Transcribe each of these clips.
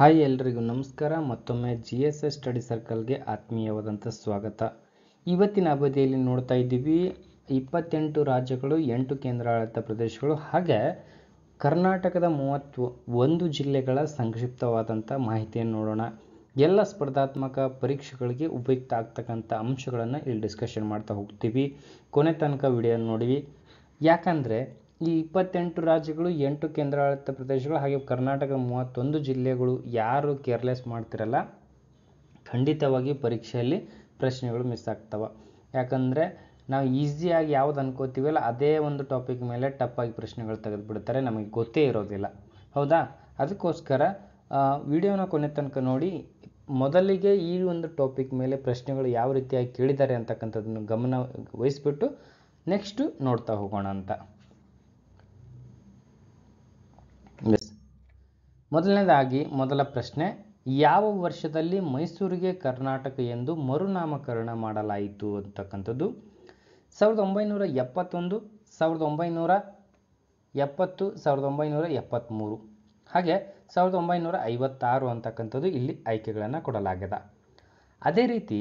Hi ಎಲ್ರಿಗೂ ನಮಸ್ಕಾರ. ಮತ್ತೊಮ್ಮೆ GSS ಸ್ಟಡಿ ಸರ್ಕಲ್ಗೆ ಆತ್ಮೀಯವಾದಂಥ ಸ್ವಾಗತ. ಇವತ್ತಿನ ಅವಧಿಯಲ್ಲಿ ನೋಡ್ತಾ ಇದ್ದೀವಿ 28 ರಾಜ್ಯಗಳು, 8 ಕೇಂದ್ರಾಡಳಿತ ಪ್ರದೇಶಗಳು ಹಾಗೆ ಕರ್ನಾಟಕದ 31 ಜಿಲ್ಲೆಗಳ ಸಂಕ್ಷಿಪ್ತವಾದಂಥ ಮಾಹಿತಿಯನ್ನು ನೋಡೋಣ. ಎಲ್ಲ ಸ್ಪರ್ಧಾತ್ಮಕ ಪರೀಕ್ಷೆಗಳಿಗೆ ಉಪಯುಕ್ತ ಆಗ್ತಕ್ಕಂಥ ಅಂಶಗಳನ್ನು ಇಲ್ಲಿ ಡಿಸ್ಕಷನ್ ಮಾಡ್ತಾ ಹೋಗ್ತೀವಿ. ಕೊನೆ ತನಕ ವಿಡಿಯೋ ನೋಡಿವಿ. ಯಾಕಂದರೆ ಈ 28 ರಾಜ್ಯಗಳು, 8 ಕೇಂದ್ರಾಡಳಿತ ಪ್ರದೇಶಗಳು ಹಾಗೆ ಕರ್ನಾಟಕದ 31 ಜಿಲ್ಲೆಗಳು ಯಾರು ಕೇರ್ಲೆಸ್ ಮಾಡ್ತಿರಲ್ಲ, ಖಂಡಿತವಾಗಿ ಪರೀಕ್ಷೆಯಲ್ಲಿ ಪ್ರಶ್ನೆಗಳು ಮಿಸ್ ಆಗ್ತವೆ. ಯಾಕಂದರೆ ನಾವು ಈಸಿಯಾಗಿ ಯಾವ್ದು ಅನ್ಕೋತೀವಲ್ಲ ಅದೇ ಒಂದು ಟಾಪಿಕ್ ಮೇಲೆ ಟಫಾಗಿ ಪ್ರಶ್ನೆಗಳು ತೆಗೆದುಬಿಡ್ತಾರೆ, ನಮಗೆ ಗೊತ್ತೇ ಇರೋದಿಲ್ಲ. ಹೌದಾ? ಅದಕ್ಕೋಸ್ಕರ ವಿಡಿಯೋನ ಕೊನೆ ತನಕ ನೋಡಿ. ಮೊದಲಿಗೆ ಈ ಒಂದು ಟಾಪಿಕ್ ಮೇಲೆ ಪ್ರಶ್ನೆಗಳು ಯಾವ ರೀತಿಯಾಗಿ ಕೇಳಿದ್ದಾರೆ ಅಂತಕ್ಕಂಥದ್ದನ್ನು ಗಮನ ವಹಿಸ್ಬಿಟ್ಟು ನೆಕ್ಸ್ಟು ನೋಡ್ತಾ ಹೋಗೋಣ ಅಂತ. ಮೊದಲನೇದಾಗಿ ಮೊದಲ ಪ್ರಶ್ನೆ, ಯಾವ ವರ್ಷದಲ್ಲಿ ಮೈಸೂರಿಗೆ ಕರ್ನಾಟಕ ಎಂದು ಮರುನಾಮಕರಣ ಮಾಡಲಾಯಿತು ಅಂತಕ್ಕಂಥದ್ದು? 1971, 1970, 1973 ಹಾಗೆ 1956 ಅಂತಕ್ಕಂಥದ್ದು ಇಲ್ಲಿ ಆಯ್ಕೆಗಳನ್ನು ಕೊಡಲಾಗಿದೆ. ಅದೇ ರೀತಿ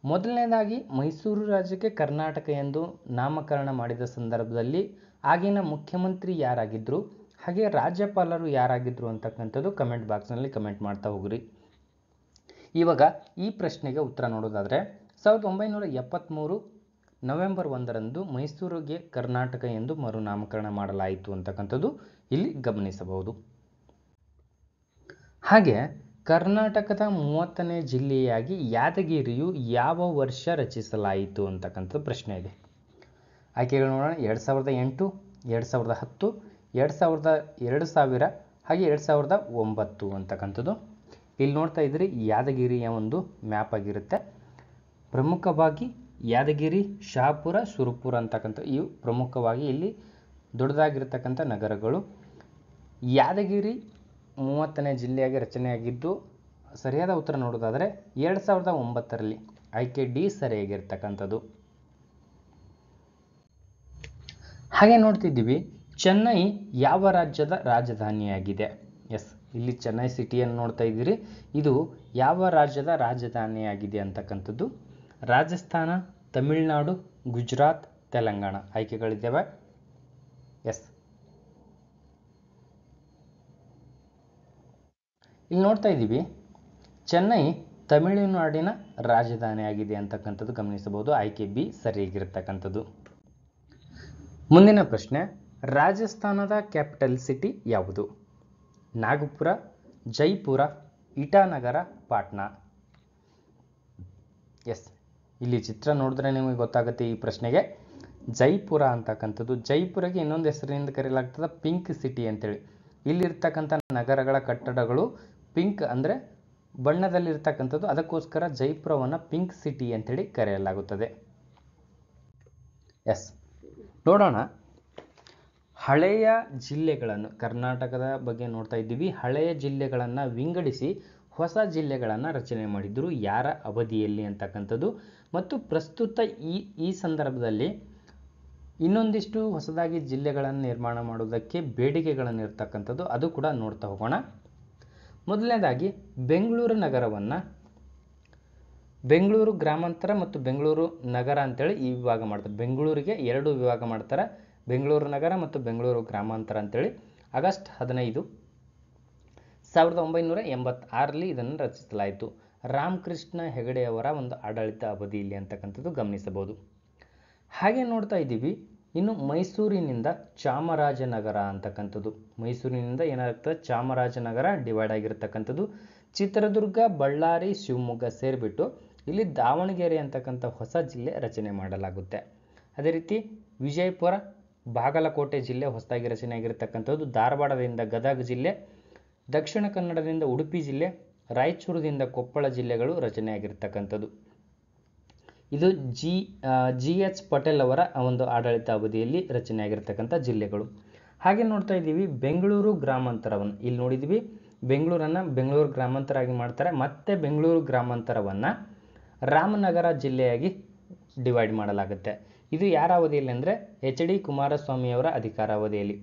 ಮೊದಲನೇದಾಗಿ ಮೈಸೂರು ರಾಜ್ಯಕ್ಕೆ ಕರ್ನಾಟಕ ಎಂದು ನಾಮಕರಣ ಮಾಡಿದ ಸಂದರ್ಭದಲ್ಲಿ ಆಗಿನ ಮುಖ್ಯಮಂತ್ರಿ ಯಾರಾಗಿದ್ದರು ಹಾಗೆ ರಾಜ್ಯಪಾಲರು ಯಾರಾಗಿದ್ದರು ಅಂತಕ್ಕಂಥದ್ದು ಕಮೆಂಟ್ ಬಾಕ್ಸ್ನಲ್ಲಿ ಕಮೆಂಟ್ ಮಾಡ್ತಾ ಹೋಗ್ರಿ. ಇವಾಗ ಈ ಪ್ರಶ್ನೆಗೆ ಉತ್ತರ ನೋಡೋದಾದರೆ 1973 ನವೆಂಬರ್ 1ರಂದು ಮೈಸೂರಿಗೆ ಕರ್ನಾಟಕ ಎಂದು ಮರುನಾಮಕರಣ ಮಾಡಲಾಯಿತು ಅಂತಕ್ಕಂಥದ್ದು ಇಲ್ಲಿ ಗಮನಿಸಬಹುದು. ಹಾಗೆ ಕರ್ನಾಟಕದ 30ನೇ ಜಿಲ್ಲೆಯಾಗಿ ಯಾದಗಿರಿಯು ಯಾವ ವರ್ಷ ರಚಿಸಲಾಯಿತು ಅಂತಕ್ಕಂಥದ್ದು ಪ್ರಶ್ನೆ ಇದೆ. ಆಯ್ಕೆಗಳು ನೋಡೋಣ. 2008, 2010, 2000 ಹಾಗೆ 2009 ಅಂತಕ್ಕಂಥದ್ದು. ಇಲ್ಲಿ ನೋಡ್ತಾ ಇದ್ರಿ ಯಾದಗಿರಿಯ ಒಂದು ಮ್ಯಾಪ್ ಆಗಿರುತ್ತೆ. ಪ್ರಮುಖವಾಗಿ ಯಾದಗಿರಿ, ಶಹಾಪುರ, ಸುರಪುರ ಅಂತಕ್ಕಂಥ ಇವು ಪ್ರಮುಖವಾಗಿ ಇಲ್ಲಿ ದೊಡ್ಡದಾಗಿರ್ತಕ್ಕಂಥ ನಗರಗಳು. ಯಾದಗಿರಿ 30ನೇ ಜಿಲ್ಲೆಯಾಗಿ ರಚನೆಯಾಗಿದ್ದು ಸರಿಯಾದ ಉತ್ತರ ನೋಡೋದಾದರೆ 2009ರಲ್ಲಿ ಆಯ್ಕೆ ಡಿ ಸರಿಯಾಗಿರ್ತಕ್ಕಂಥದ್ದು. ಹಾಗೆ ನೋಡ್ತಿದ್ದೀವಿ ಚೆನ್ನೈ ಯಾವ ರಾಜ್ಯದ ರಾಜಧಾನಿಯಾಗಿದೆ? ಎಸ್, ಇಲ್ಲಿ ಚೆನ್ನೈ ಸಿಟಿಯನ್ನು ನೋಡ್ತಾ ಇದ್ದೀರಿ. ಇದು ಯಾವ ರಾಜ್ಯದ ರಾಜಧಾನಿಯಾಗಿದೆ ಅಂತಕ್ಕಂಥದ್ದು? ರಾಜಸ್ಥಾನ, ತಮಿಳುನಾಡು, ಗುಜರಾತ್, ತೆಲಂಗಾಣ ಆಯ್ಕೆಗಳಿದ್ದಾವೆ. ಎಸ್, ಇಲ್ಲಿ ನೋಡ್ತಾ ಇದ್ದೀವಿ ಚೆನ್ನೈ ತಮಿಳುನಾಡಿನ ರಾಜಧಾನಿಯಾಗಿದೆ ಅಂತಕ್ಕಂಥದ್ದು ಗಮನಿಸಬಹುದು. ಆಯ್ಕೆ ಬಿ ಸರಿಯಾಗಿರ್ತಕ್ಕಂಥದ್ದು. ಮುಂದಿನ ಪ್ರಶ್ನೆ, ರಾಜಸ್ಥಾನದ ಕ್ಯಾಪಿಟಲ್ ಸಿಟಿ ಯಾವುದು? ನಾಗಪುರ, ಜೈಪುರ, ಇಟಾನಗರ, ಪಾಟ್ನಾ. ಎಸ್, ಇಲ್ಲಿ ಚಿತ್ರ ನೋಡಿದ್ರೆ ನಿಮಗೆ ಗೊತ್ತಾಗುತ್ತೆ ಈ ಪ್ರಶ್ನೆಗೆ. ಜೈಪುರ ಅಂತಕ್ಕಂಥದ್ದು. ಜೈಪುರಗೆ ಇನ್ನೊಂದು ಹೆಸರಿನಿಂದ ಕರೆಯಲಾಗ್ತದೆ ಪಿಂಕ್ ಸಿಟಿ ಅಂತೇಳಿ. ಇಲ್ಲಿರ್ತಕ್ಕಂಥ ನಗರಗಳ ಕಟ್ಟಡಗಳು ಪಿಂಕ್ ಅಂದರೆ ಬಣ್ಣದಲ್ಲಿರ್ತಕ್ಕಂಥದ್ದು, ಅದಕ್ಕೋಸ್ಕರ ಜೈಪುರವನ್ನು ಪಿಂಕ್ ಸಿಟಿ ಅಂತೇಳಿ ಕರೆಯಲಾಗುತ್ತದೆ. ಎಸ್, ನೋಡೋಣ ಹಳೆಯ ಜಿಲ್ಲೆಗಳನ್ನು, ಕರ್ನಾಟಕದ ಬಗ್ಗೆ ನೋಡ್ತಾ ಇದ್ದೀವಿ. ಹಳೆಯ ಜಿಲ್ಲೆಗಳನ್ನು ವಿಂಗಡಿಸಿ ಹೊಸ ಜಿಲ್ಲೆಗಳನ್ನು ರಚನೆ ಮಾಡಿದ್ರು ಯಾರ ಅವಧಿಯಲ್ಲಿ ಅಂತಕ್ಕಂಥದ್ದು, ಮತ್ತು ಪ್ರಸ್ತುತ ಈ ಸಂದರ್ಭದಲ್ಲಿ ಇನ್ನೊಂದಿಷ್ಟು ಹೊಸದಾಗಿ ಜಿಲ್ಲೆಗಳನ್ನು ನಿರ್ಮಾಣ ಮಾಡೋದಕ್ಕೆ ಬೇಡಿಕೆಗಳನ್ನು ಇರ್ತಕ್ಕಂಥದ್ದು, ಅದು ಕೂಡ ನೋಡ್ತಾ ಹೋಗೋಣ. ಮೊದಲನೇದಾಗಿ ಬೆಂಗಳೂರು ನಗರವನ್ನು ಬೆಂಗಳೂರು ಗ್ರಾಮಾಂತರ ಮತ್ತು ಬೆಂಗಳೂರು ನಗರ ಅಂತೇಳಿ ಈ ವಿಭಾಗ ಮಾಡ್ತಾರೆ. ಬೆಂಗಳೂರಿಗೆ 2 ವಿಭಾಗ ಮಾಡ್ತಾರೆ, ಬೆಂಗಳೂರು ನಗರ ಮತ್ತು ಬೆಂಗಳೂರು ಗ್ರಾಮಾಂತರ ಅಂತೇಳಿ. ಆಗಸ್ಟ್ 15, 1986ರಲ್ಲಿ ಇದನ್ನು ರಚಿಸಲಾಯಿತು. ರಾಮಕೃಷ್ಣ ಹೆಗಡೆಯವರ ಒಂದು ಆಡಳಿತ ಅವಧಿಯಲ್ಲಿ ಅಂತಕ್ಕಂಥದ್ದು ಗಮನಿಸಬಹುದು. ಹಾಗೆ ನೋಡ್ತಾ ಇದ್ದೀವಿ ಇನ್ನು ಮೈಸೂರಿನಿಂದ ಚಾಮರಾಜನಗರ ಅಂತಕ್ಕಂಥದ್ದು. ಮೈಸೂರಿನಿಂದ ಏನಾಗ್ತದೆ ಚಾಮರಾಜನಗರ ಡಿವೈಡ್ ಆಗಿರ್ತಕ್ಕಂಥದ್ದು. ಚಿತ್ರದುರ್ಗ, ಬಳ್ಳಾರಿ, ಶಿವಮೊಗ್ಗ ಸೇರಿಬಿಟ್ಟು ಇಲ್ಲಿ ದಾವಣಗೆರೆ ಅಂತಕ್ಕಂಥ ಹೊಸ ಜಿಲ್ಲೆ ರಚನೆ ಮಾಡಲಾಗುತ್ತೆ. ಅದೇ ರೀತಿ ವಿಜಯಪುರ, ಬಾಗಲಕೋಟೆ ಜಿಲ್ಲೆ ಹೊಸದಾಗಿ ರಚನೆಯಾಗಿರ್ತಕ್ಕಂಥದ್ದು. ಧಾರವಾಡದಿಂದ ಗದಗ ಜಿಲ್ಲೆ, ದಕ್ಷಿಣ ಕನ್ನಡದಿಂದ ಉಡುಪಿ ಜಿಲ್ಲೆ, ರಾಯಚೂರುದಿಂದ ಕೊಪ್ಪಳ ಜಿಲ್ಲೆಗಳು ರಚನೆಯಾಗಿರ್ತಕ್ಕಂಥದ್ದು. ಇದು GH ಪಟೇಲ್ ಅವರ ಒಂದು ಆಡಳಿತ ಅವಧಿಯಲ್ಲಿ ರಚನೆಯಾಗಿರ್ತಕ್ಕಂಥ ಜಿಲ್ಲೆಗಳು. ಹಾಗೆ ನೋಡ್ತಾ ಇದ್ದೀವಿ ಬೆಂಗಳೂರು ಗ್ರಾಮಾಂತರವನ್ನು, ಇಲ್ಲಿ ನೋಡಿದ್ದೀವಿ ಬೆಂಗಳೂರನ್ನು ಬೆಂಗಳೂರು ಗ್ರಾಮಾಂತರ ಆಗಿ ಮಾಡ್ತಾರೆ. ಮತ್ತೆ ಬೆಂಗಳೂರು ಗ್ರಾಮಾಂತರವನ್ನು ರಾಮನಗರ ಜಿಲ್ಲೆಯಾಗಿ ಡಿವೈಡ್ ಮಾಡಲಾಗುತ್ತೆ. ಇದು ಯಾರ ಅವಧಿಯಲ್ಲಿ ಅಂದರೆ HD ಕುಮಾರಸ್ವಾಮಿಯವರ ಅಧಿಕಾರಾವಧಿಯಲ್ಲಿ.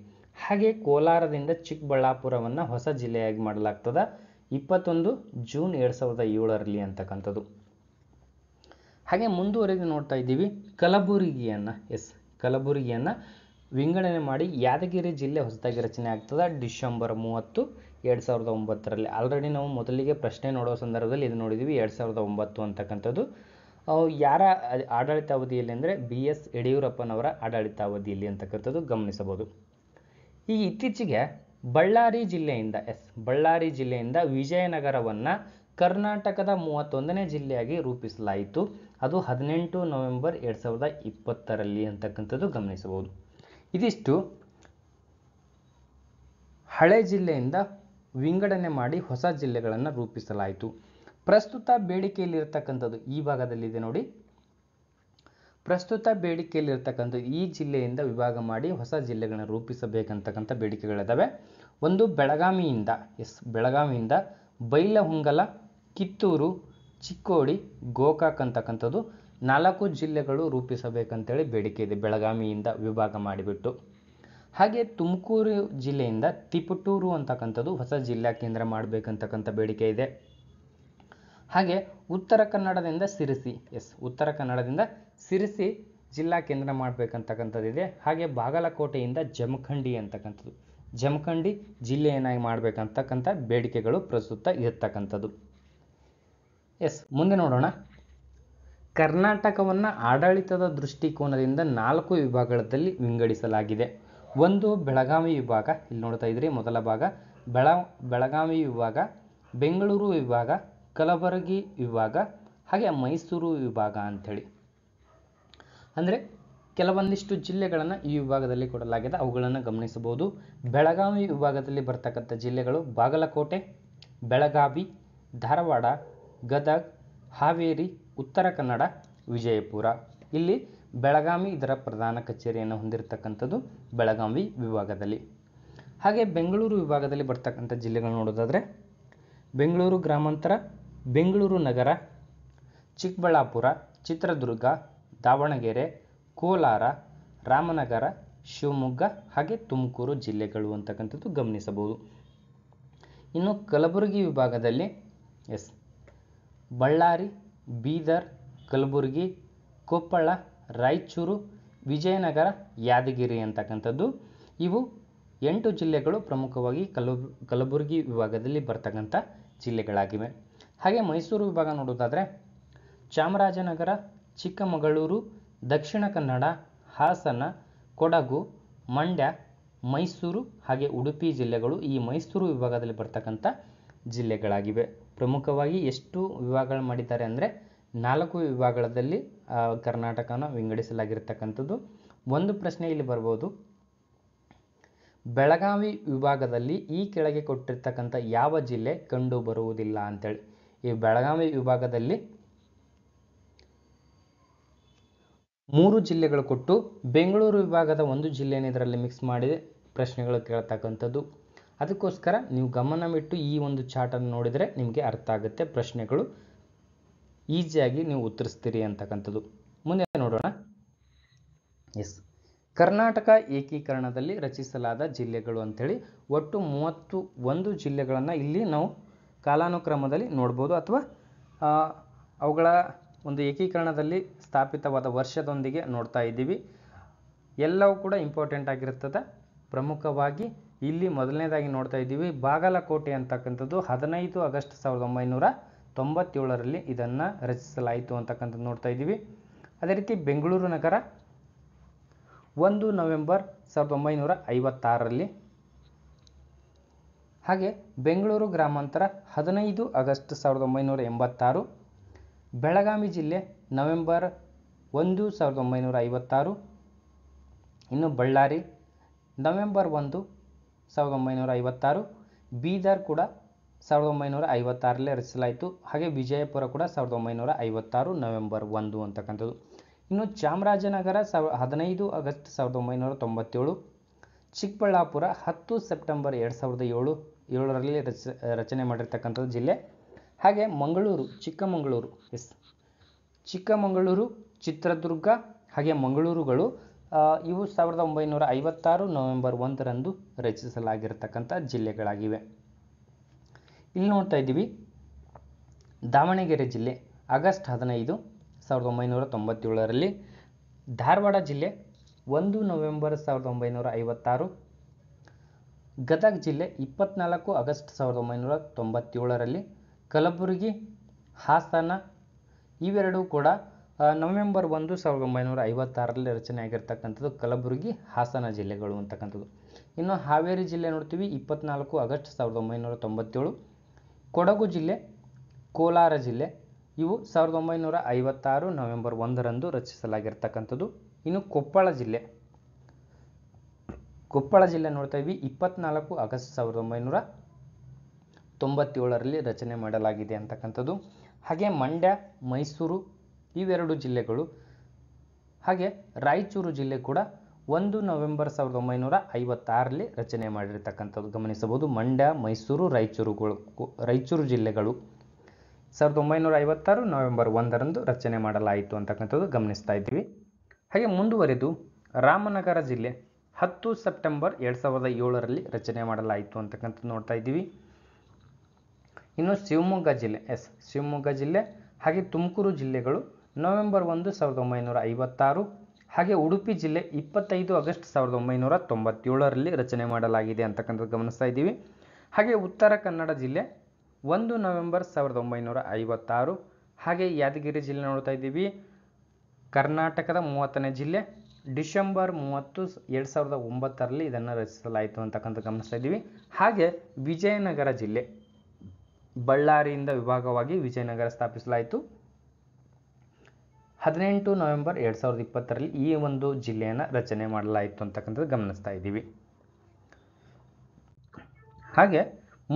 ಹಾಗೆ ಕೋಲಾರದಿಂದ ಚಿಕ್ಕಬಳ್ಳಾಪುರವನ್ನು ಹೊಸ ಜಿಲ್ಲೆಯಾಗಿ ಮಾಡಲಾಗ್ತದೆ 21 ಜೂನ್ 2007ರಲ್ಲಿ ಅಂತಕ್ಕಂಥದ್ದು. ಹಾಗೆ ಮುಂದುವರೆದು ನೋಡ್ತಾ ಇದ್ದೀವಿ ಕಲಬುರಗಿಯನ್ನು ವಿಂಗಡಣೆ ಮಾಡಿ ಯಾದಗಿರಿ ಜಿಲ್ಲೆ ಹೊಸದಾಗಿ ರಚನೆ ಆಗ್ತದೆ ಡಿಸೆಂಬರ್ 30, 2009ರಲ್ಲಿ. ಆಲ್ರೆಡಿ ನಾವು ಮೊದಲಿಗೆ ಪ್ರಶ್ನೆ ನೋಡೋ ಸಂದರ್ಭದಲ್ಲಿ ಇದು ನೋಡಿದ್ದೀವಿ 2009 ಅಂತಕ್ಕಂಥದ್ದು. ಯಾರ ಆಡಳಿತಾವಧಿಯಲ್ಲಿ ಅಂದರೆ BS ಯಡಿಯೂರಪ್ಪನವರ ಆಡಳಿತಾವಧಿಯಲ್ಲಿ ಅಂತಕ್ಕಂಥದ್ದು ಗಮನಿಸಬಹುದು. ಈ ಇತ್ತೀಚೆಗೆ ಬಳ್ಳಾರಿ ಜಿಲ್ಲೆಯಿಂದ ವಿಜಯನಗರವನ್ನು ಕರ್ನಾಟಕದ 31ನೇ ಜಿಲ್ಲೆಯಾಗಿ ರೂಪಿಸಲಾಯಿತು. ಅದು 18 ನವೆಂಬರ್ 2020ರಲ್ಲಿ ಅಂತಕ್ಕಂಥದ್ದು ಗಮನಿಸಬಹುದು. ಇದಿಷ್ಟು ಹಳೆ ಜಿಲ್ಲೆಯಿಂದ ವಿಂಗಡಣೆ ಮಾಡಿ ಹೊಸ ಜಿಲ್ಲೆಗಳನ್ನು ರೂಪಿಸಲಾಯಿತು. ಪ್ರಸ್ತುತ ಬೇಡಿಕೆಯಲ್ಲಿರ್ತಕ್ಕಂಥದ್ದು ಈ ಭಾಗದಲ್ಲಿದೆ ನೋಡಿ. ಪ್ರಸ್ತುತ ಬೇಡಿಕೆಯಲ್ಲಿರ್ತಕ್ಕಂಥದ್ದು ಈ ಜಿಲ್ಲೆಯಿಂದ ವಿಭಾಗ ಮಾಡಿ ಹೊಸ ಜಿಲ್ಲೆಗಳನ್ನು ರೂಪಿಸಬೇಕಂತಕ್ಕಂಥ ಬೇಡಿಕೆಗಳಿದ್ದಾವೆ. ಒಂದು ಬೆಳಗಾವಿಯಿಂದ ಬೈಲಹೊಂಗಲ, ಕಿತ್ತೂರು, ಚಿಕ್ಕೋಡಿ, ಗೋಕಾಕ್ ಅಂತಕ್ಕಂಥದ್ದು 4 ಜಿಲ್ಲೆಗಳು ರೂಪಿಸಬೇಕಂತೇಳಿ ಬೇಡಿಕೆ ಇದೆ, ಬೆಳಗಾವಿಯಿಂದ ವಿಭಾಗ ಮಾಡಿಬಿಟ್ಟು. ಹಾಗೆ ತುಮಕೂರು ಜಿಲ್ಲೆಯಿಂದ ತಿಪಟೂರು ಅಂತಕ್ಕಂಥದ್ದು ಹೊಸ ಜಿಲ್ಲಾ ಕೇಂದ್ರ ಮಾಡಬೇಕಂತಕ್ಕಂಥ ಬೇಡಿಕೆ ಇದೆ. ಹಾಗೆ ಉತ್ತರ ಕನ್ನಡದಿಂದ ಸಿರಿಸಿ ಜಿಲ್ಲಾ ಕೇಂದ್ರ ಮಾಡಬೇಕಂತಕ್ಕಂಥದ್ದಿದೆ. ಹಾಗೆ ಬಾಗಲಕೋಟೆಯಿಂದ ಜಮಖಂಡಿ ಜಿಲ್ಲೆಯನ್ನಾಗಿ ಮಾಡಬೇಕಂತಕ್ಕಂಥ ಬೇಡಿಕೆಗಳು ಪ್ರಸ್ತುತ ಇರತಕ್ಕಂಥದ್ದು. ಮುಂದೆ ನೋಡೋಣ. ಕರ್ನಾಟಕವನ್ನು ಆಡಳಿತದ ದೃಷ್ಟಿಕೋನದಿಂದ 4 ವಿಭಾಗಗಳಲ್ಲಿ ವಿಂಗಡಿಸಲಾಗಿದೆ. ಒಂದು ಬೆಳಗಾವಿ ವಿಭಾಗ, ಇಲ್ಲಿ ನೋಡ್ತಾ ಇದ್ರಿ ಮೊದಲ ಭಾಗ ಬೆಳಗಾವಿ ವಿಭಾಗ, ಬೆಂಗಳೂರು ವಿಭಾಗ, ಕಲಬುರಗಿ ವಿಭಾಗ, ಹಾಗೆ ಮೈಸೂರು ವಿಭಾಗ ಅಂಥೇಳಿ. ಅಂದರೆ ಕೆಲವೊಂದಿಷ್ಟು ಜಿಲ್ಲೆಗಳನ್ನು ಈ ವಿಭಾಗದಲ್ಲಿ ಕೊಡಲಾಗಿದೆ, ಅವುಗಳನ್ನು ಗಮನಿಸಬಹುದು. ಬೆಳಗಾವಿ ವಿಭಾಗದಲ್ಲಿ ಬರ್ತಕ್ಕಂಥ ಜಿಲ್ಲೆಗಳು ಬಾಗಲಕೋಟೆ, ಬೆಳಗಾವಿ, ಧಾರವಾಡ, ಗದಗ, ಹಾವೇರಿ, ಉತ್ತರ ಕನ್ನಡ, ವಿಜಯಪುರ. ಇಲ್ಲಿ ಬೆಳಗಾವಿ ಇದರ ಪ್ರಧಾನ ಕಚೇರಿಯನ್ನು ಹೊಂದಿರತಕ್ಕಂಥದ್ದು ಬೆಳಗಾವಿ ವಿಭಾಗದಲ್ಲಿ. ಹಾಗೆ ಬೆಂಗಳೂರು ವಿಭಾಗದಲ್ಲಿ ಬರ್ತಕ್ಕಂಥ ಜಿಲ್ಲೆಗಳು ನೋಡೋದಾದರೆ ಬೆಂಗಳೂರು ಗ್ರಾಮಾಂತರ, ಬೆಂಗಳೂರು ನಗರ, ಚಿಕ್ಕಬಳ್ಳಾಪುರ, ಚಿತ್ರದುರ್ಗ, ದಾವಣಗೆರೆ, ಕೋಲಾರ, ರಾಮನಗರ, ಶಿವಮೊಗ್ಗ, ಹಾಗೆ ತುಮಕೂರು ಜಿಲ್ಲೆಗಳು ಅಂತಕ್ಕಂಥದ್ದು ಗಮನಿಸಬಹುದು. ಇನ್ನು ಕಲಬುರಗಿ ವಿಭಾಗದಲ್ಲಿ ಬಳ್ಳಾರಿ, ಬೀದರ್, ಕಲಬುರಗಿ, ಕೊಪ್ಪಳ, ರಾಯಚೂರು, ವಿಜಯನಗರ, ಯಾದಗಿರಿ ಅಂತಕ್ಕಂಥದ್ದು ಇವು 8 ಜಿಲ್ಲೆಗಳು ಪ್ರಮುಖವಾಗಿ ಕಲಬುರಗಿ ವಿಭಾಗದಲ್ಲಿ ಬರ್ತಕ್ಕಂಥ ಜಿಲ್ಲೆಗಳಾಗಿವೆ. ಹಾಗೆ ಮೈಸೂರು ವಿಭಾಗ ನೋಡೋದಾದರೆ ಚಾಮರಾಜನಗರ, ಚಿಕ್ಕಮಗಳೂರು, ದಕ್ಷಿಣ ಕನ್ನಡ, ಹಾಸನ, ಕೊಡಗು, ಮಂಡ್ಯ, ಮೈಸೂರು, ಹಾಗೆ ಉಡುಪಿ ಜಿಲ್ಲೆಗಳು ಈ ಮೈಸೂರು ವಿಭಾಗದಲ್ಲಿ ಬರ್ತಕ್ಕಂಥ ಜಿಲ್ಲೆಗಳಾಗಿವೆ. ಪ್ರಮುಖವಾಗಿ ಎಷ್ಟು ವಿಭಾಗಗಳು ಮಾಡಿದ್ದಾರೆ ಅಂದರೆ 4 ವಿಭಾಗದಲ್ಲಿ ಕರ್ನಾಟಕನ ವಿಂಗಡಿಸಲಾಗಿರ್ತಕ್ಕಂಥದ್ದು. ಒಂದು ಪ್ರಶ್ನೆ ಇಲ್ಲಿ ಬರ್ಬೋದು, ಬೆಳಗಾವಿ ವಿಭಾಗದಲ್ಲಿ ಈ ಕೆಳಗೆ ಕೊಟ್ಟಿರ್ತಕ್ಕಂಥ ಯಾವ ಜಿಲ್ಲೆ ಕಂಡು ಬರುವುದಿಲ್ಲ ಅಂತೇಳಿ. ಈ ಬೆಳಗಾವಿ ವಿಭಾಗದಲ್ಲಿ 3 ಜಿಲ್ಲೆಗಳು ಕೊಟ್ಟು ಬೆಂಗಳೂರು ವಿಭಾಗದ 1 ಜಿಲ್ಲೆಯನ್ನು ಇದರಲ್ಲಿ ಮಿಕ್ಸ್ ಮಾಡಿ ಪ್ರಶ್ನೆಗಳು ಕೇಳ್ತಕ್ಕಂಥದ್ದು. ಅದಕ್ಕೋಸ್ಕರ ನೀವು ಗಮನವಿಟ್ಟು ಈ ಒಂದು ಚಾರ್ಟನ್ನು ನೋಡಿದರೆ ನಿಮಗೆ ಅರ್ಥ ಆಗುತ್ತೆ, ಪ್ರಶ್ನೆಗಳು ಈಸಿಯಾಗಿ ನೀವು ಉತ್ತರಿಸ್ತೀರಿ ಅಂತಕ್ಕಂಥದ್ದು. ಮುಂದೆ ನೋಡೋಣ. ಕರ್ನಾಟಕ ಏಕೀಕರಣದಲ್ಲಿ ರಚಿಸಲಾದ ಜಿಲ್ಲೆಗಳು ಅಂಥೇಳಿ ಒಟ್ಟು 31 ಜಿಲ್ಲೆಗಳನ್ನು ಇಲ್ಲಿ ನಾವು ಕಾಲಾನುಕ್ರಮದಲ್ಲಿ ನೋಡ್ಬೋದು, ಅಥವಾ ಅವುಗಳ ಒಂದು ಏಕೀಕರಣದಲ್ಲಿ ಸ್ಥಾಪಿತವಾದ ವರ್ಷದೊಂದಿಗೆ ನೋಡ್ತಾ ಇದ್ದೀವಿ. ಎಲ್ಲವೂ ಕೂಡ ಇಂಪಾರ್ಟೆಂಟ್ ಆಗಿರ್ತದೆ. ಪ್ರಮುಖವಾಗಿ ಇಲ್ಲಿ ಮೊದಲನೇದಾಗಿ ನೋಡ್ತಾ ಇದ್ದೀವಿ ಬಾಗಲಕೋಟೆ ಅಂತಕ್ಕಂಥದ್ದು 15 ಆಗಸ್ಟ್ 1997ರಲ್ಲಿ ಇದನ್ನು ರಚಿಸಲಾಯಿತು ಅಂತಕ್ಕಂಥದ್ದು ನೋಡ್ತಾ ಇದ್ದೀವಿ. ಅದೇ ರೀತಿ ಬೆಂಗಳೂರು ನಗರ 1 ನವೆಂಬರ್ 1956ರಲ್ಲಿ, ಹಾಗೆ ಬೆಂಗಳೂರು ಗ್ರಾಮಾಂತರ 15 ಆಗಸ್ಟ್ 1986, ಬೆಳಗಾವಿ ಜಿಲ್ಲೆ ನವೆಂಬರ್ 1, 1956, ಇನ್ನು ಬಳ್ಳಾರಿ ನವೆಂಬರ್ 1, 1956, ಬೀದರ್ ಕೂಡ 1956ರಲ್ಲಿ ರಚಿಸಲಾಯಿತು. ಹಾಗೆ ವಿಜಯಪುರ ಕೂಡ 1956 ನವೆಂಬರ್ 1 ಅಂತಕ್ಕಂಥದ್ದು. ಇನ್ನು ಚಾಮರಾಜನಗರ 15 ಆಗಸ್ಟ್ 1997, ಚಿಕ್ಕಬಳ್ಳಾಪುರ 10 ಸೆಪ್ಟೆಂಬರ್ 2007ರಲ್ಲಿ ರಚನೆ ಮಾಡಿರ್ತಕ್ಕಂಥದ್ದು ಜಿಲ್ಲೆ. ಹಾಗೆ ಚಿಕ್ಕಮಗಳೂರು, ಚಿತ್ರದುರ್ಗ ಹಾಗೆ ಮಂಗಳೂರುಗಳು ಇವು 1956 ನವೆಂಬರ್ 1ರಂದು ರಚಿಸಲಾಗಿರ್ತಕ್ಕಂಥ ಜಿಲ್ಲೆಗಳಾಗಿವೆ. ಇಲ್ಲಿ ನೋಡ್ತಾ ಇದ್ದೀವಿ ದಾವಣಗೆರೆ ಜಿಲ್ಲೆ ಆಗಸ್ಟ್ 15 1997ರಲ್ಲಿ, ಧಾರವಾಡ ಜಿಲ್ಲೆ 1 ನವೆಂಬರ್ 1956, ಗದಗ ಜಿಲ್ಲೆ 24 ಆಗಸ್ಟ್ 1997ರಲ್ಲಿ, ಕಲಬುರಗಿ, ಹಾಸನ ಇವೆರಡೂ ಕೂಡ ನವೆಂಬರ್ 1 1956ರಲ್ಲಿ ರಚನೆ ಆಗಿರ್ತಕ್ಕಂಥದ್ದು ಕಲಬುರಗಿ, ಹಾಸನ ಜಿಲ್ಲೆಗಳು ಅಂತಕ್ಕಂಥದ್ದು. ಇನ್ನು ಹಾವೇರಿ ಜಿಲ್ಲೆ ನೋಡ್ತೀವಿ 24 ಆಗಸ್ಟ್ 1997, ಕೊಡಗು ಜಿಲ್ಲೆ, ಕೋಲಾರ ಜಿಲ್ಲೆ ಇವು 1956 ನವೆಂಬರ್ 1ರಂದು ರಚಿಸಲಾಗಿರ್ತಕ್ಕಂಥದ್ದು. ಇನ್ನು ಕೊಪ್ಪಳ ಜಿಲ್ಲೆ ನೋಡ್ತಾ ಇದ್ವಿ 24 ಆಗಸ್ಟ್ 1997ರಲ್ಲಿ ರಚನೆ ಮಾಡಲಾಗಿದೆ ಅಂತಕ್ಕಂಥದ್ದು. ಹಾಗೆ ಮಂಡ್ಯ, ಮೈಸೂರು ಇವೆರಡು ಜಿಲ್ಲೆಗಳು. ಹಾಗೆ ರಾಯಚೂರು ಜಿಲ್ಲೆ ಕೂಡ 1 ನವೆಂಬರ್ 1956ರಲ್ಲಿ ರಚನೆ ಮಾಡಿರ್ತಕ್ಕಂಥದ್ದು ಗಮನಿಸಬಹುದು. ಮಂಡ್ಯ, ಮೈಸೂರು, ರಾಯಚೂರು ಜಿಲ್ಲೆಗಳು 1956 ನವೆಂಬರ್ 1ರಂದು ರಚನೆ ಮಾಡಲಾಯಿತು ಅಂತಕ್ಕಂಥದ್ದು ಗಮನಿಸ್ತಾ ಇದ್ದೀವಿ. ಹಾಗೆ ಮುಂದುವರೆದು ರಾಮನಗರ ಜಿಲ್ಲೆ 10 ಸೆಪ್ಟೆಂಬರ್ 2007ರಲ್ಲಿ ರಚನೆ ಮಾಡಲಾಯಿತು ಅಂತಕ್ಕಂಥದ್ದು ನೋಡ್ತಾ ಇದ್ದೀವಿ. ಇನ್ನು ಶಿವಮೊಗ್ಗ ಜಿಲ್ಲೆ ಹಾಗೆ ತುಮಕೂರು ಜಿಲ್ಲೆಗಳು ನವೆಂಬರ್ 1 1956, ಹಾಗೆ ಉಡುಪಿ ಜಿಲ್ಲೆ 25 ಆಗಸ್ಟ್ 1997ರಲ್ಲಿ ರಚನೆ ಮಾಡಲಾಗಿದೆ ಅಂತಕ್ಕಂಥದ್ದು ಗಮನಿಸ್ತಾ ಇದ್ದೀವಿ. ಹಾಗೆ ಉತ್ತರ ಕನ್ನಡ ಜಿಲ್ಲೆ 1 ನವೆಂಬರ್ 1956, ಹಾಗೆ ಯಾದಗಿರಿ ಜಿಲ್ಲೆ ನೋಡ್ತಾ ಇದ್ದೀವಿ ಕರ್ನಾಟಕದ 30ನೇ ಜಿಲ್ಲೆ, ಡಿಸೆಂಬರ್ 30, 2009ರಲ್ಲಿ ಇದನ್ನು ರಚಿಸಲಾಯಿತು ಅಂತಕ್ಕಂಥ ಗಮನಿಸ್ತಾ ಇದ್ದೀವಿ. ಹಾಗೆ ವಿಜಯನಗರ ಜಿಲ್ಲೆ, ಬಳ್ಳಾರಿಯಿಂದ ವಿಭಾಗವಾಗಿ ವಿಜಯನಗರ ಸ್ಥಾಪಿಸಲಾಯಿತು 18 ನವೆಂಬರ್ 2020ರಲ್ಲಿ ಈ ಒಂದು ಜಿಲ್ಲೆಯನ್ನು ರಚನೆ ಮಾಡಲಾಯಿತು ಅಂತಕ್ಕಂಥದ್ದು ಗಮನಿಸ್ತಾ ಇದ್ದೀವಿ. ಹಾಗೆ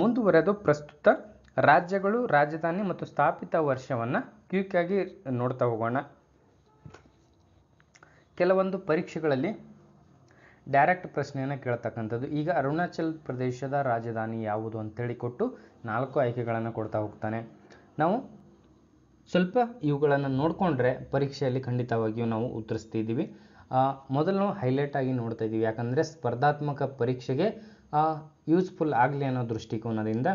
ಮುಂದುವರೆದು ಪ್ರಸ್ತುತ ರಾಜ್ಯಗಳು, ರಾಜಧಾನಿ ಮತ್ತು ಸ್ಥಾಪಿತ ವರ್ಷವನ್ನು ಕ್ವಿಕ್ ಆಗಿ ನೋಡ್ತಾ ಹೋಗೋಣ. ಕೆಲವೊಂದು ಪರೀಕ್ಷೆಗಳಲ್ಲಿ ಡೈರೆಕ್ಟ್ ಪ್ರಶ್ನೆಯನ್ನು ಕೇಳ್ತಕ್ಕಂಥದ್ದು. ಈಗ ಅರುಣಾಚಲ್ ಪ್ರದೇಶದ ರಾಜಧಾನಿ ಯಾವುದು ಅಂತೇಳಿ ಕೊಟ್ಟು 4 ಆಯ್ಕೆಗಳನ್ನು ಕೊಡ್ತಾ ಹೋಗ್ತಾನೆ. ನಾವು ಸ್ವಲ್ಪ ಇವುಗಳನ್ನು ನೋಡಿಕೊಂಡ್ರೆ ಪರೀಕ್ಷೆಯಲ್ಲಿ ಖಂಡಿತವಾಗಿಯೂ ನಾವು ಉತ್ತರಿಸ್ತಿದ್ದೀವಿ. ಮೊದಲು ಹೈಲೈಟ್ ಆಗಿ ನೋಡ್ತಾ ಇದ್ದೀವಿ, ಯಾಕಂದರೆ ಸ್ಪರ್ಧಾತ್ಮಕ ಪರೀಕ್ಷೆಗೆ ಯೂಸ್ಫುಲ್ ಆಗಲಿ ಅನ್ನೋ ದೃಷ್ಟಿಕೋನದಿಂದ.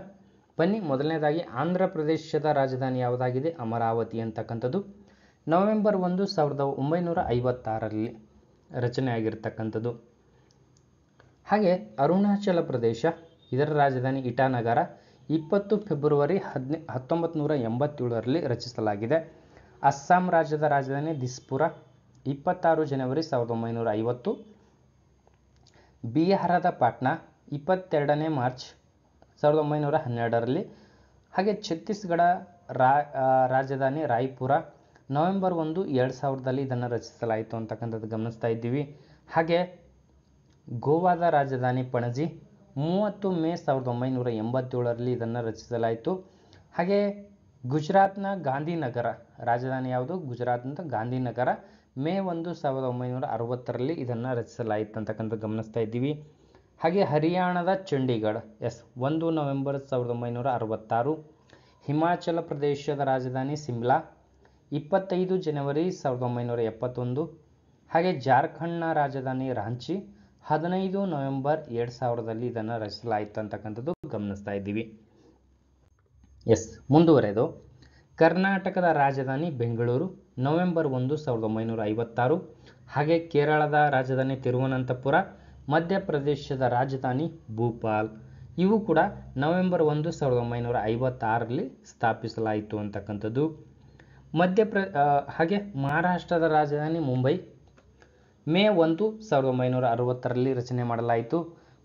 ಬನ್ನಿ, ಮೊದಲನೇದಾಗಿ ಆಂಧ್ರ ಪ್ರದೇಶದ ರಾಜಧಾನಿ ಯಾವುದಾಗಿದೆ? ಅಮರಾವತಿ ಅಂತಕ್ಕಂಥದ್ದು ನವೆಂಬರ್ 1 1956ರಲ್ಲಿ ರಚನೆ ಆಗಿರ್ತಕ್ಕಂಥದ್ದು. ಹಾಗೆ ಅರುಣಾಚಲ ಪ್ರದೇಶ, ಇದರ ರಾಜಧಾನಿ ಇಟಾನಗರ 20 ಫೆಬ್ರವರಿ 1987ರಲ್ಲಿ ರಚಿಸಲಾಗಿದೆ. ಅಸ್ಸಾಂ ರಾಜ್ಯದ ರಾಜಧಾನಿ ದಿಸ್ಪುರ 26 ಜನವರಿ 1950. ಬಿಹಾರದ ಪಾಟ್ನಾ 22ನೇ ಮಾರ್ಚ್ 1912ರಲ್ಲಿ. ಹಾಗೆ ಛತ್ತೀಸ್ಗಢ ರಾಜಧಾನಿ ರಾಯ್ಪುರ ನವೆಂಬರ್ 1, 2000ರಲ್ಲಿ ಇದನ್ನು ರಚಿಸಲಾಯಿತು ಅಂತಕ್ಕಂಥದ್ದು ಗಮನಿಸ್ತಾ ಇದ್ದೀವಿ. ಹಾಗೆ ಗೋವಾದ ರಾಜಧಾನಿ ಪಣಜಿ 30 ಮೇ 1987ರಲ್ಲಿ ಇದನ್ನು ರಚಿಸಲಾಯಿತು. ಹಾಗೆ ಗುಜರಾತ್ನ ಗಾಂಧಿನಗರ ರಾಜಧಾನಿ ಯಾವುದು? ಗುಜರಾತ್ನ ಗಾಂಧಿನಗರ ಮೇ 1, 1960ರಲ್ಲಿ ಇದನ್ನು ರಚಿಸಲಾಯಿತು ಅಂತಕ್ಕಂಥ ಗಮನಿಸ್ತಾ ಇದ್ದೀವಿ. ಹಾಗೆ ಹರಿಯಾಣದ ಚಂಡೀಗಢ 1 ನವೆಂಬರ್ 1966. ಹಿಮಾಚಲ ಪ್ರದೇಶದ ರಾಜಧಾನಿ ಸಿಮ್ಲಾ 25 ಜನವರಿ 1971. ಹಾಗೆ ಜಾರ್ಖಂಡ್ನ ರಾಜಧಾನಿ ರಾಂಚಿ 15 ನವೆಂಬರ್ 2000ರಲ್ಲಿ ಇದನ್ನು ರಚಿಸಲಾಯಿತು ಅಂತಕ್ಕಂಥದ್ದು ಗಮನಿಸ್ತಾ ಇದ್ದೀವಿ. ಮುಂದುವರೆದು ಕರ್ನಾಟಕದ ರಾಜಧಾನಿ ಬೆಂಗಳೂರು ನವೆಂಬರ್ 1, 1956. ಹಾಗೆ ಕೇರಳದ ರಾಜಧಾನಿ ತಿರುವನಂತಪುರ, ಮಧ್ಯಪ್ರದೇಶದ ರಾಜಧಾನಿ ಭೂಪಾಲ್ ಇವು ಕೂಡ ನವೆಂಬರ್ 1, 1956ರಲ್ಲಿ ಸ್ಥಾಪಿಸಲಾಯಿತು ಅಂತಕ್ಕಂಥದ್ದು. ಹಾಗೆ ಮಹಾರಾಷ್ಟ್ರದ ರಾಜಧಾನಿ ಮುಂಬೈ ಮೇ 1, 1960ರಲ್ಲಿ ರಚನೆ ಮಾಡಲಾಯಿತು.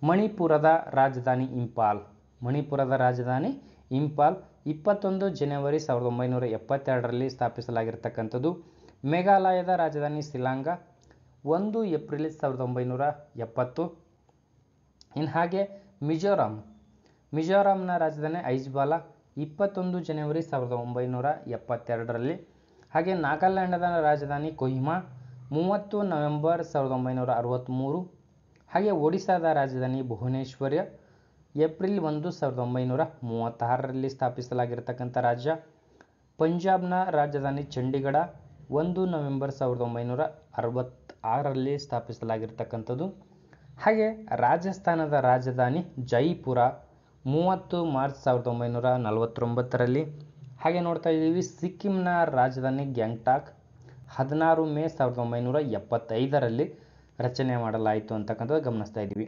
ಮಣಿಪುರದ ರಾಜಧಾನಿ ಇಂಪಾಲ್ 21 ಜನವರಿ 1972ರಲ್ಲಿ ಸ್ಥಾಪಿಸಲಾಗಿರ್ತಕ್ಕಂಥದ್ದು. ಮೇಘಾಲಯದ ರಾಜಧಾನಿ ಶಿಲಾಂಗ 1 ಏಪ್ರಿಲ್ 1970. ಹಾಗೆ ಮಿಜೋರಾಂನ ರಾಜಧಾನಿ ಐಜ್ವಾಲ 21 ಜನವರಿ 1972ರಲ್ಲಿ. ಹಾಗೆ ನಾಗಾಲ್ಯಾಂಡದ ರಾಜಧಾನಿ ಕೊಹಿಮಾ 30 ನವೆಂಬರ್ 1963. ಹಾಗೆ ಒಡಿಶಾದ ರಾಜಧಾನಿ ಭುವನೇಶ್ವರ ಏಪ್ರಿಲ್ 1, 1936ರಲ್ಲಿ ಸ್ಥಾಪಿಸಲಾಗಿರ್ತಕ್ಕಂಥ ರಾಜ್ಯ. ಪಂಜಾಬ್ನ ರಾಜಧಾನಿ ಚಂಡೀಗಢ 1 ನವೆಂಬರ್ 1946ರಲ್ಲಿ ಸ್ಥಾಪಿಸಲಾಗಿರ್ತಕ್ಕಂಥದ್ದು. ಹಾಗೆ ರಾಜಸ್ಥಾನದ ರಾಜಧಾನಿ ಜೈಪುರ 30 ಮಾರ್ಚ್ 1949ರಲ್ಲಿ. ಹಾಗೆ ನೋಡ್ತಾ ಇದ್ದೀವಿ ಸಿಕ್ಕಿಂನ ರಾಜಧಾನಿ ಗ್ಯಾಂಗ್ಟಾಕ್ 16 ಮೇ 1975ರಲ್ಲಿ ರಚನೆ ಮಾಡಲಾಯಿತು ಅಂತಕ್ಕಂಥದ್ದು ಗಮನಿಸ್ತಾ ಇದ್ದೀವಿ.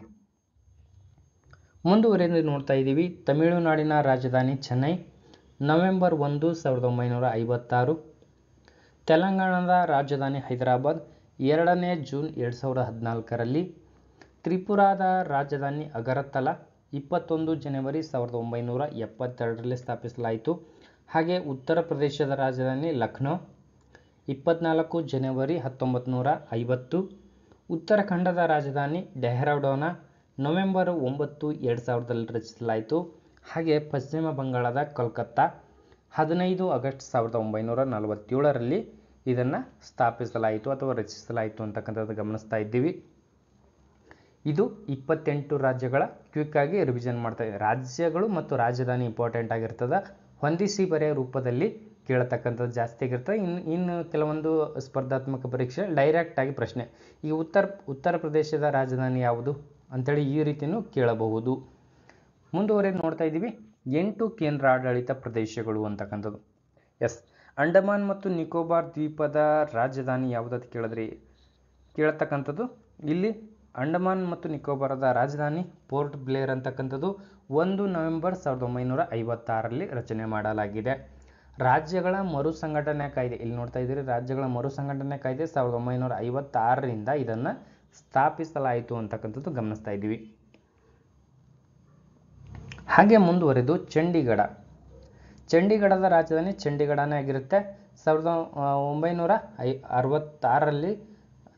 ಮುಂದುವರೆದು ನೋಡ್ತಾ ಇದ್ದೀವಿ ತಮಿಳುನಾಡಿನ ರಾಜಧಾನಿ ಚೆನ್ನೈ ನವೆಂಬರ್ 1, 1956. ತೆಲಂಗಾಣದ ರಾಜಧಾನಿ ಹೈದರಾಬಾದ್ 2ನೇ ಜೂನ್ 2014ರಲ್ಲಿ. ತ್ರಿಪುರಾದ ರಾಜಧಾನಿ ಅಗರತಲಾ 21 ಜನವರಿ 1972ರಲ್ಲಿ ಸ್ಥಾಪಿಸಲಾಯಿತು. ಹಾಗೆ ಉತ್ತರ ಪ್ರದೇಶದ ರಾಜಧಾನಿ ಲಕ್ನೋ 24 ಜನವರಿ 1950. ಉತ್ತರಾಖಂಡದ ರಾಜಧಾನಿ ಡೆಹ್ರಾಡೂನ್ ನವೆಂಬರ್ 9, 2000ರಲ್ಲಿ ರಚಿಸಲಾಯಿತು. ಹಾಗೆ ಪಶ್ಚಿಮ ಬಂಗಾಳದ ಕೋಲ್ಕತ್ತಾ 15 ಆಗಸ್ಟ್ 1947ರಲ್ಲಿ ಇದನ್ನು ಸ್ಥಾಪಿಸಲಾಯಿತು ಅಥವಾ ರಚಿಸಲಾಯಿತು ಅಂತಕ್ಕಂಥದ್ದು ಗಮನಿಸ್ತಾ ಇದ್ದೀವಿ. ಇದು 28 ರಾಜ್ಯಗಳ ಕ್ವಿಕ್ ಆಗಿ ರಿವಿಷನ್ ಮಾಡ್ತಾ ಇದೆ. ರಾಜ್ಯಗಳು ಮತ್ತು ರಾಜಧಾನಿ ಇಂಪಾರ್ಟೆಂಟ್ ಆಗಿರ್ತದೆ, ಹೊಂದಿಸಿ ಬರೆಯೋ ರೂಪದಲ್ಲಿ ಕೇಳತಕ್ಕಂಥದ್ದು ಜಾಸ್ತಿ ಆಗಿರ್ತದೆ. ಇನ್ನು ಕೆಲವೊಂದು ಸ್ಪರ್ಧಾತ್ಮಕ ಪರೀಕ್ಷೆ ಡೈರೆಕ್ಟ್ ಆಗಿ ಪ್ರಶ್ನೆ, ಈಗ ಉತ್ತರ ಪ್ರದೇಶದ ರಾಜಧಾನಿ ಯಾವುದು ಅಂತೇಳಿ ಈ ರೀತಿಯೂ ಕೇಳಬಹುದು. ಮುಂದುವರೆದು ನೋಡ್ತಾ ಇದ್ದೀವಿ 8 ಕೇಂದ್ರಾಡಳಿತ ಪ್ರದೇಶಗಳು ಅಂತಕ್ಕಂಥದ್ದು. ಅಂಡಮಾನ್ ಮತ್ತು ನಿಕೋಬಾರ್ ದ್ವೀಪದ ರಾಜಧಾನಿ ಯಾವುದಂತ ಕೇಳತಕ್ಕಂಥದ್ದು. ಇಲ್ಲಿ ಅಂಡಮಾನ್ ಮತ್ತು ನಿಕೋಬಾರದ ರಾಜಧಾನಿ ಪೋರ್ಟ್ ಬ್ಲೇರ್ ಅಂತಕ್ಕಂಥದ್ದು 1 ನವೆಂಬರ್ 1956ರಲ್ಲಿ ರಚನೆ ಮಾಡಲಾಗಿದೆ. ರಾಜ್ಯಗಳ ಮರುಸಂಘಟನೆ ಕಾಯ್ದೆ ಇಲ್ಲಿ ನೋಡ್ತಾ ಇದ್ದೀರಿ, ರಾಜ್ಯಗಳ ಮರುಸಂಘಟನೆ ಕಾಯ್ದೆ 1956ರಿಂದ ಇದನ್ನು ಸ್ಥಾಪಿಸಲಾಯಿತು ಅಂತಕ್ಕಂಥದ್ದು ಗಮನಿಸ್ತಾ ಇದ್ದೀವಿ. ಹಾಗೆ ಮುಂದುವರೆದು ಚಂಡೀಗಢದ ರಾಜಧಾನಿ ಚಂಡೀಗಢನೇ ಆಗಿರುತ್ತೆ. 1966ರಲ್ಲಿ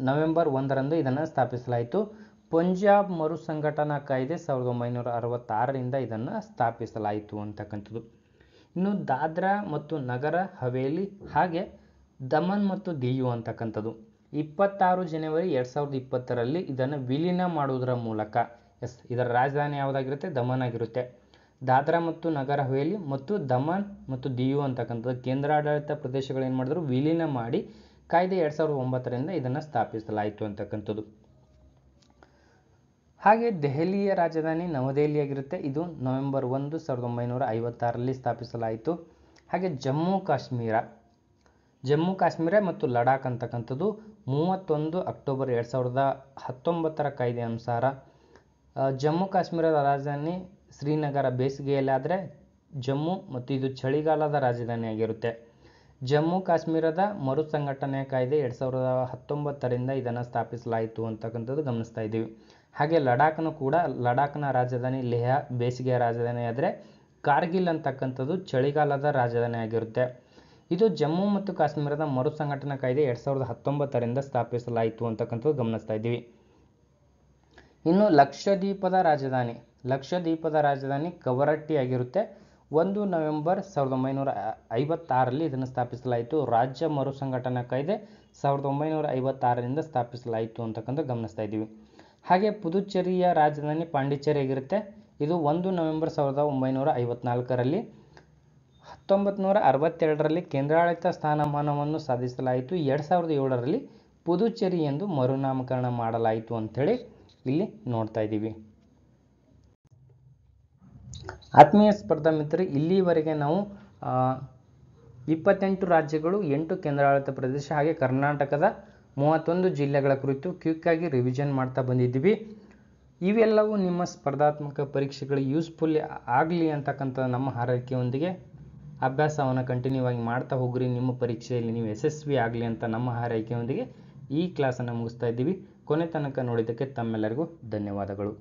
ನವೆಂಬರ್ 1ರಂದು ಇದನ್ನು ಸ್ಥಾಪಿಸಲಾಯಿತು. ಪಂಜಾಬ್ ಮರುಸಂಘಟನಾ ಕಾಯ್ದೆ 1966ರಿಂದ ಇದನ್ನು ಸ್ಥಾಪಿಸಲಾಯಿತು ಅಂತಕ್ಕಂಥದ್ದು. ಇನ್ನು ದಾದ್ರಾ ಮತ್ತು ನಗರ ಹವೇಲಿ ಹಾಗೆ ದಮನ್ ಮತ್ತು ದಿಯು ಅಂತಕ್ಕಂಥದ್ದು 26 ಜನವರಿ 2020ರಲ್ಲಿ ಇದನ್ನು ವಿಲೀನ ಮಾಡುವುದರ ಮೂಲಕ ಇದರ ರಾಜಧಾನಿ ಯಾವುದಾಗಿರುತ್ತೆ, ದಮನ್ ಆಗಿರುತ್ತೆ. ದಾದ್ರಾ ಮತ್ತು ನಗರ ಹವೇಲಿ ಮತ್ತು ದಮನ್ ಮತ್ತು ದಿಯು ಅಂತಕ್ಕಂಥದ್ದು ಕೇಂದ್ರಾಡಳಿತ ಪ್ರದೇಶಗಳೇನು ಮಾಡಿದ್ರು, ವಿಲೀನ ಮಾಡಿ ಕಾಯ್ದೆ 2009ರಿಂದ ಇದನ್ನು ಸ್ಥಾಪಿಸಲಾಯಿತು ಅಂತಕ್ಕಂಥದ್ದು. ಹಾಗೆ ದೆಹಲಿಯ ರಾಜಧಾನಿ ನವದೆಹಲಿಯಾಗಿರುತ್ತೆ. ಇದು ನವೆಂಬರ್ 1, 1956ರಲ್ಲಿ ಸ್ಥಾಪಿಸಲಾಯಿತು. ಹಾಗೆ ಜಮ್ಮು ಕಾಶ್ಮೀರ ಮತ್ತು ಲಡಾಖ್ ಅಂತಕ್ಕಂಥದ್ದು 31 ಅಕ್ಟೋಬರ್ 2019ರ ಕಾಯ್ದೆ ಅನುಸಾರ. ಜಮ್ಮು ಕಾಶ್ಮೀರದ ರಾಜಧಾನಿ ಶ್ರೀನಗರ ಬೇಸಿಗೆಯಲ್ಲಾದರೆ ಜಮ್ಮು ಮತ್ತು ಇದು ಚಳಿಗಾಲದ ರಾಜಧಾನಿಯಾಗಿರುತ್ತೆ. ಜಮ್ಮು ಕಾಶ್ಮೀರದ ಮರುಸಂಘಟನೆ ಕಾಯ್ದೆ 2019ರಿಂದ ಇದನ್ನು ಸ್ಥಾಪಿಸಲಾಯಿತು ಅಂತಕ್ಕಂಥದ್ದು ಗಮನಿಸ್ತಾ ಇದ್ದೀವಿ. ಹಾಗೆ ಲಡಾಖ್ನ ರಾಜಧಾನಿ ಲೇಹ್ ಬೇಸಿಗೆಯ ರಾಜಧಾನಿ ಆದರೆ ಕಾರ್ಗಿಲ್ ಅಂತಕ್ಕಂಥದ್ದು ಚಳಿಗಾಲದ ರಾಜಧಾನಿ ಆಗಿರುತ್ತೆ. ಇದು ಜಮ್ಮು ಮತ್ತು ಕಾಶ್ಮೀರದ ಮರುಸಂಘಟನಾ ಕಾಯ್ದೆ 2019ರಿಂದ ಸ್ಥಾಪಿಸಲಾಯಿತು ಅಂತಕ್ಕಂಥದ್ದು ಗಮನಿಸ್ತಾ ಇದ್ದೀವಿ. ಇನ್ನು ಲಕ್ಷದ್ವೀಪದ ರಾಜಧಾನಿ ಕವರಟ್ಟಿ ಆಗಿರುತ್ತೆ. 1 ನವೆಂಬರ್ 1956ರಲ್ಲಿ ಇದನ್ನು ಸ್ಥಾಪಿಸಲಾಯಿತು. ರಾಜ್ಯ ಮರುಸಂಘಟನಾ ಕಾಯ್ದೆ 1956ರಿಂದ ಸ್ಥಾಪಿಸಲಾಯಿತು ಅಂತಕ್ಕಂಥ ಗಮನಿಸ್ತಾ ಇದ್ದೀವಿ. ಹಾಗೆ ಪುದುಚೇರಿಯ ರಾಜಧಾನಿ ಪಾಂಡಿಚೇರಿ ಆಗಿರುತ್ತೆ. ಇದು 1 ನವೆಂಬರ್ 1954ರಲ್ಲಿ. 1962ರಲ್ಲಿ ಕೇಂದ್ರಾಡಳಿತ ಸ್ಥಾನಮಾನವನ್ನು ಸಾಧಿಸಲಾಯಿತು. 2007ರಲ್ಲಿ ಪುದುಚೇರಿ ಎಂದು ಮರುನಾಮಕರಣ ಮಾಡಲಾಯಿತು ಅಂಥೇಳಿ ಇಲ್ಲಿ ನೋಡ್ತಾ ಇದ್ದೀವಿ. ಆತ್ಮೀಯ ಸ್ಪರ್ಧಾ ಮಿತ್ರರು, ಇಲ್ಲಿವರೆಗೆ ನಾವು 28 ರಾಜ್ಯಗಳು 8 ಕೇಂದ್ರಾಡಳಿತ ಪ್ರದೇಶ ಹಾಗೆ ಕರ್ನಾಟಕದ 31 ಜಿಲ್ಲೆಗಳ ಕುರಿತು ಕ್ವಿಕ್ ಆಗಿ ರಿವಿಷನ್ ಮಾಡ್ತಾ ಬಂದಿದ್ದೀವಿ. ಇವೆಲ್ಲವೂ ನಿಮ್ಮ ಸ್ಪರ್ಧಾತ್ಮಕ ಪರೀಕ್ಷೆಗಳು ಯೂಸ್ಫುಲ್ ಆಗಲಿ ಅಂತಕ್ಕಂಥ ನಮ್ಮ ಹಾರೈಕೆಯೊಂದಿಗೆ ಅಭ್ಯಾಸವನ್ನು ಕಂಟಿನ್ಯೂ ಆಗಿ ಮಾಡ್ತಾ ಹೋಗ್ರಿ. ನಿಮ್ಮ ಪರೀಕ್ಷೆಯಲ್ಲಿ ನೀವು ಯಶಸ್ವಿ ಆಗಲಿ ಅಂತ ನಮ್ಮ ಹಾರೈಕೆಯೊಂದಿಗೆ ಈ ಕ್ಲಾಸನ್ನು ಮುಗಿಸ್ತಾ ಇದ್ದೀವಿ. ಕೊನೆ ತನಕ ನೋಡಿದ್ದಕ್ಕೆ ತಮ್ಮೆಲ್ಲರಿಗೂ ಧನ್ಯವಾದಗಳು.